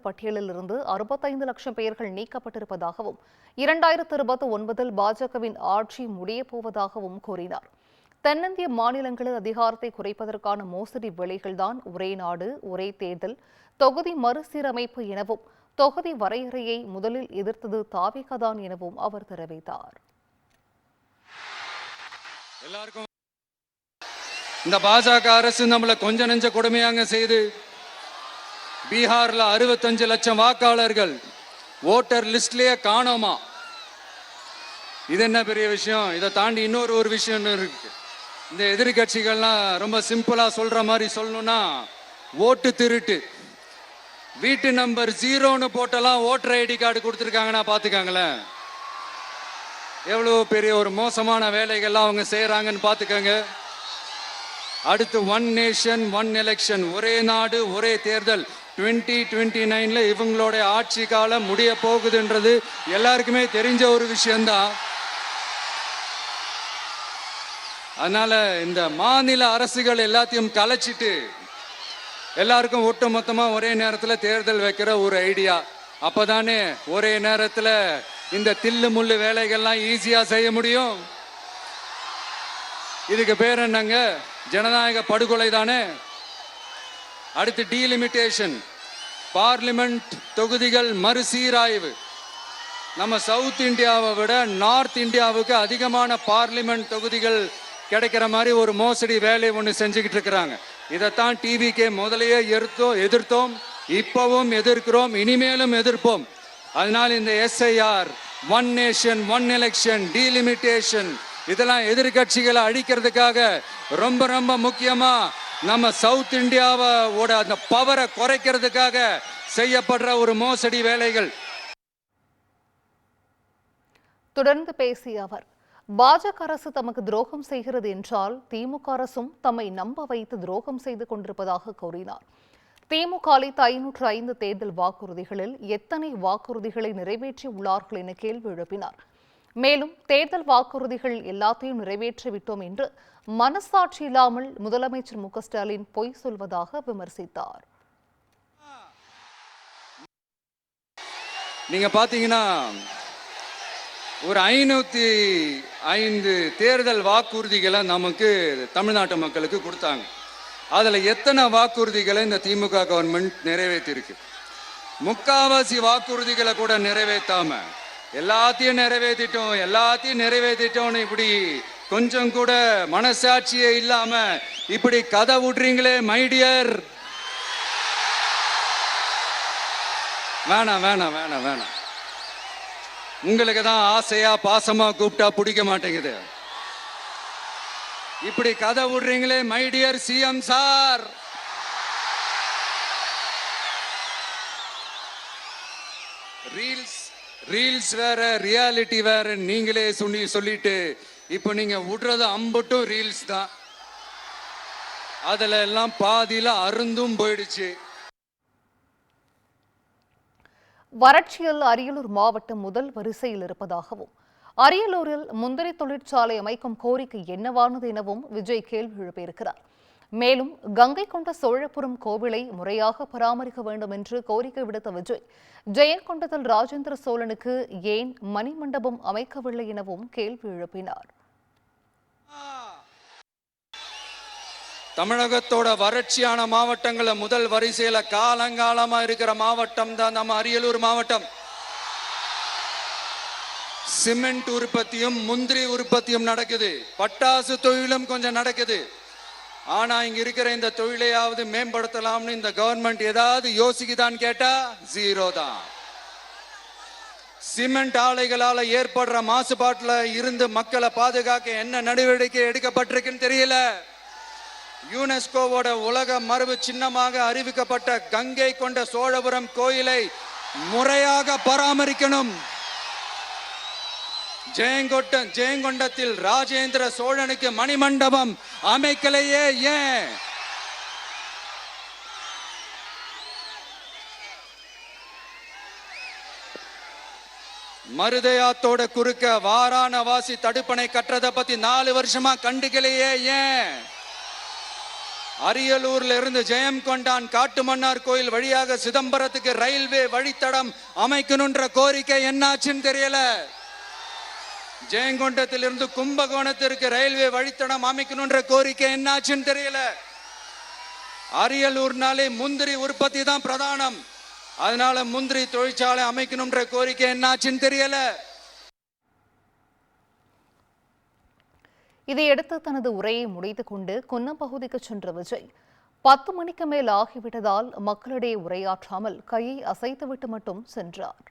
பட்டியலில் இருந்து 65 லட்சம் பெயர்கள் நீக்கப்பட்டிருப்பதாகவும் 2029 பாஜகவின் ஆட்சி முடியப் போவதாகவும் கூறினார். தென்னிந்திய மாநிலங்களில் அதிகாரத்தை குறைப்பதற்கான மோசடி வேலைகள்தான் ஒரே நாடு ஒரே தேர்தல், தொகுதி மறுசீரமைப்பு எனவும் தொகுதி வரையறையை முதலில் எதிர்த்தது தாவேகாதான் எனவும் அவர் தெரிவித்தார். இந்த பாஜக அரசு நம்மளை கொஞ்ச நெஞ்ச கொடுமையாங்க செய்து பீகார்ல 65 லட்சம் வாக்காளர்கள் ஓட்டர் லிஸ்ட்லயே காணோமா. இது என்ன பெரிய விஷயம்? இதை தாண்டி இன்னொரு விஷயம் இருக்கு. இந்த எதிர்கட்சிகள்லாம் ரொம்ப சிம்பிளா சொல்ற மாதிரி சொல்லணும்னா, ஓட்டு திருட்டு, வீட்டு நம்பர் 0ன்னு போட்டெல்லாம் ஓட்டர் ஐடி கார்டு கொடுத்துருக்காங்கன்னா பாத்துக்காங்களேன். எவ்வளவு பெரிய ஒரு மோசமான வேலைகள்லாம் அவங்க செய்யறாங்கன்னு பாத்துக்கங்க. அடுத்து ஒன் நேஷன் ஒன் எலெக்ஷன், ஒரே நாடு ஒரே தேர்தல். 2029 இவங்களோட ஆட்சி காலம் முடிய போகுதுன்றது எல்லாருக்குமே தெரிஞ்ச ஒரு விஷயம்தான். அதனால இந்த மாநில அரசுகள் எல்லாத்தையும் கலைச்சிட்டு எல்லாருக்கும் ஒட்டு மொத்தமா ஒரே நேரத்தில் தேர்தல் வைக்கிற ஒரு ஐடியா. அப்பதானே ஒரே நேரத்தில் இந்த தில்லு முள்ளு வேலைகள்லாம் ஈஸியா செய்ய முடியும். இதுக்கு பேர் என்னங்க? ஜனநாயக படுகொலை தானே. அடுத்து டீலிமிட்டேஷன், பார்லிமெண்ட் தொகுதிகள் மறுசீராய்வு. நம்ம சவுத் இந்தியாவை விட நார்த் இந்தியாவுக்கு அதிகமான பார்லிமெண்ட் தொகுதிகள் கிடைக்கிற மாதிரி ஒரு மோசடி வேலை ஒன்று செஞ்சுக்கிட்டு இருக்கிறாங்க. இதைத்தான் டிவிகே முதலையே எதிர்த்தோம், இப்பவும் எதிர்க்கிறோம், இனிமேலும் எதிர்ப்போம். அதனால் இந்த SIR, one nation one election, delimitation இதெல்லாம் எதிர்கட்சிகளை அழிக்கிறதுக்காக ரொம்ப ரொம்ப முக்கியமா நம்ம சவுத் இந்தியாவோட அந்த பவரை குறைக்கிறதுக்காக செய்யப்படுற ஒரு மோசடி வேலைகள். தொடர்ந்து பேசிய அவர், பாஜக அரசு தமக்கு துரோகம் செய்கிறது என்றால் திமுக அரசும் தம்மை நம்ப வைத்து துரோகம் செய்து கொண்டிருப்பதாக கூறினார். திமுக அளித்த 505 தேர்தல் வாக்குறுதிகளில் எத்தனை வாக்குறுதிகளை நிறைவேற்றி உள்ளார்கள் என கேள்வி எழுப்பினார். மேலும் தேர்தல் வாக்குறுதிகள் எல்லாத்தையும் நிறைவேற்றிவிட்டோம் என்று மனசாட்சி இல்லாமல் முதலமைச்சர் மு க ஸ்டாலின் பொய் சொல்வதாக விமர்சித்தார். நீங்க பாத்தீங்கன்னா ஒரு 505 தேர்தல் வாக்குறுதிகளை நமக்கு தமிழ்நாட்டு மக்களுக்கு கொடுத்தாங்க. அதுல எத்தனை வாக்குறுதிகளை இந்த திமுக கவர்மெண்ட் நிறைவேற்றிருக்கு? முக்காவாசி வாக்குறுதிகளை கூட நிறைவேற்றாம எல்லாத்தையும் நிறைவேற்றிட்டோம் இப்படி கொஞ்சம் கூட மனசாட்சியே இல்லாம இப்படி கதை விடுறீங்களே மைடியர். வேணாம். உங்களுக்கு தான் ஆசையா பாசமா கூப்பிட்டா பிடிக்க மாட்டேங்குது. இப்படி கதை விடுறீங்களே மைடியர் சிஎம் சார். ரீல்ஸ் வேற, ரியாலிட்டி வேற நீங்களே சொல்லிட்டு இப்ப நீங்க விடுறது அம்பட்டும் ரீல்ஸ் தான். அதுல எல்லாம் பாதியில அருந்தும் போயிடுச்சு. வறட்சியில் அரியலூர் மாவட்டம் முதல் வரிசையில் இருப்பதாகவும், அரியலூரில் முந்திரி தொழிற்சாலை அமைக்கும் கோரிக்கை என்னவானது எனவும் விஜய் கேள்வி எழுப்பியிருக்கிறார். மேலும் கங்கை கொண்ட சோழபுரம் கோவிலை முறையாக பராமரிக்க வேண்டும் என்று கோரிக்கை விடுத்த விஜய், ஜெயங்கொண்டத்தில் ராஜேந்திர சோழனுக்கு ஏன் மணிமண்டபம் அமைக்கவில்லை எனவும் கேள்வி எழுப்பினார். தமிழகத்தோட வறட்சியான மாவட்டங்கள முதல் வரிசையில காலங்காலமா இருக்கிற மாவட்டம் தான் நம்ம அரியலூர் மாவட்டம். சிமெண்ட் உற்பத்தியும் முந்திரி உற்பத்தியும் நடக்குது, பட்டாசு தொழிலும் கொஞ்சம் நடக்குது. ஆனா இங்க இருக்கிற இந்த தொழிலையாவது மேம்படுத்தலாம்னு இந்த கவர்மெண்ட் ஏதாவது யோசிக்குதான்னு கேட்டா ஜீரோ தான். சிமெண்ட் ஆலைகளால ஏற்படுற மாசுபாட்டுல இருந்து மக்களை பாதுகாக்க என்ன நடவடிக்கை எடுக்கப்பட்டிருக்குன்னு தெரியல. யுனெஸ்கோவோட உலக மரபு சின்னமாக அறிவிக்கப்பட்ட கங்கை கொண்ட சோழபுரம் கோயிலை முறையாக பராமரிக்கணும். ஜெயங்கொண்டத்தில் ராஜேந்திர சோழனுக்கு மணிமண்டபம் அமைக்கலையே ஏன்? மருதையாத்தோட குறுக்க வாராணவாசி தடுப்பணை கட்டுறதை பத்தி 4 வருஷமா கண்டுக்கலையே ஏன்? அரியலூர்ல இருந்து ஜெயங்கொண்டான் காட்டுமன்னார் கோயில் வழியாக சிதம்பரத்துக்கு ரயில்வே வழித்தடம் அமைக்கணும்ன்ற கோரிக்கை என்னாச்சுன்னு தெரியல. ஜெயங்கொண்டத்திலிருந்து கும்பகோணத்திற்கு ரயில்வே வழித்தடம் அமைக்கணும்ன்ற கோரிக்கை என்னாச்சுன்னு தெரியல. அரியலூர்னாலே முந்திரி உற்பத்தி தான் பிரதானம், அதனால முந்திரி தொழிற்சாலை அமைக்கணும்ன்ற கோரிக்கை என்னாச்சுன்னு தெரியல. இதையடுத்து தனது உரையை முடித்துக் கொண்டு குன்னம் பகுதிக்கு சென்ற விஜய் 10 மணிக்கு மேல் ஆகிவிட்டதால் மக்களிடையே உரையாற்றாமல் கையை அசைத்துவிட்டு மட்டும் சென்றார்.